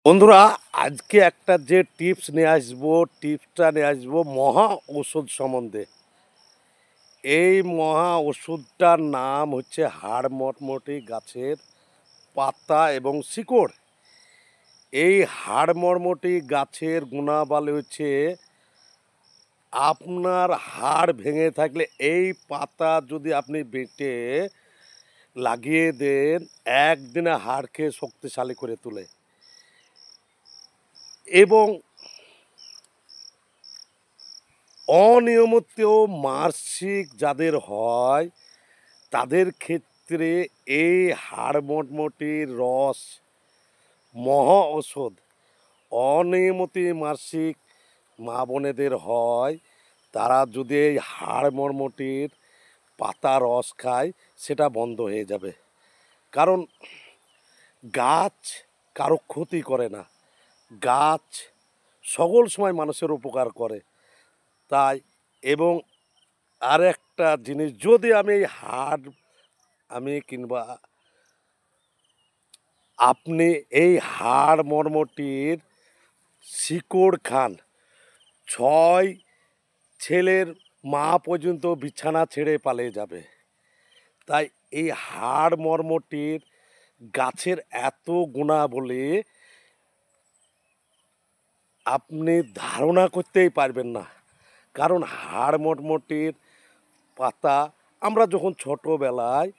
বন্ধুরা, আজকে একটা যে টিপস নিয়ে আসবো, টিপসটা নিয়ে আসবো মহা ওষুধ সম্বন্ধে। এই মহা ওষুধটার নাম হচ্ছে হাড় মটমটি গাছের পাতা এবং শিকড়। এই হাড় মটমটি গাছের গুণাবলী হচ্ছে আপনার হাড় ভেঙে থাকলে এই পাতা যদি আপনি বেটে লাগিয়ে দেন, একদিনে হাড়কে শক্তিশালী করে তোলে। এবং অনিয়মিত মাসিক যাদের হয় তাদের ক্ষেত্রে এই হাড় মটমটির রস মহা ঔষধ। অনিয়মিত মাসিক মা বোনেদের হয়, তারা যদি এই হাড় মটমটির পাতা রস খায় সেটা বন্ধ হয়ে যাবে। কারণ গাছ কারো ক্ষতি করে না, গাছ সকল সময় মানুষের উপকার করে। তাই এবং আরেকটা জিনিস, যদি আমি এই কিংবা আপনি এই হাড় মর্মটির শিকড় খান, ৬ ছেলের মা পর্যন্ত বিছানা ছেড়ে পালিয়ে যাবে। তাই এই হাড় মর্মটির গাছের এত গুণাবলী আপনি ধারণা করতেই পারবেন না। কারণ হাড় মটমটির পাতা আমরা যখন ছোটোবেলায়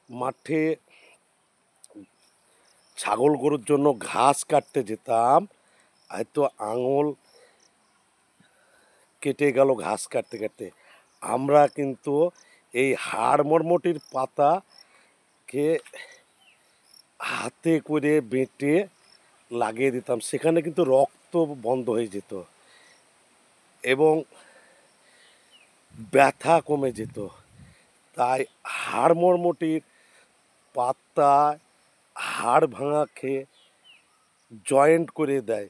মাঠে ছাগল গরুর জন্য ঘাস কাটতে যেতাম, হয়তো আঙুল কেটে গেল ঘাস কাটতে কাটতে, আমরা কিন্তু এই হাড় মটমটির পাতাকে হাতে করে বেটে লাগিয়ে দিতাম, সেখানে কিন্তু রক্ত বন্ধ হয়ে যেত এবং ব্যথা কমে যেত। তাই হাড় মটমটির পাতা হাড় ভাঙা খেয়ে জয়েন্ট করে দেয়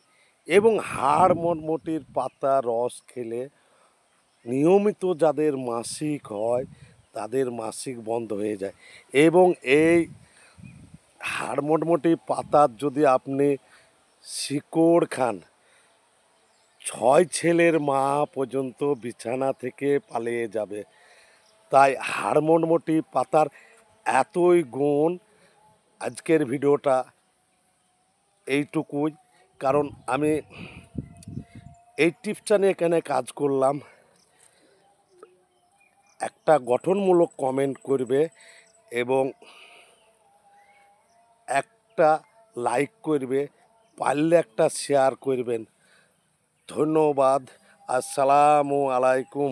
এবং হাড় মটমটির পাতা রস খেলে নিয়মিত যাদের মাসিক হয় তাদের মাসিক বন্ধ হয়ে যায়। এবং এই হাড় মটমটি পাতার যদি আপনি শিকড় খান, ৬ ছেলের মা পর্যন্ত বিছানা থেকে পালিয়ে যাবে। তাই হাড় মটমটি পাতার এতই গুণ। আজকের ভিডিওটা এইটুকুই, কারণ আমি এই টিপসটা নিয়ে এখানে কাজ করলাম। একটা গঠনমূলক কমেন্ট করবে এবং একটা লাইক করবে, পারলে একটা শেয়ার করবেন। ধন্যবাদ। আসসালামু আলাইকুম।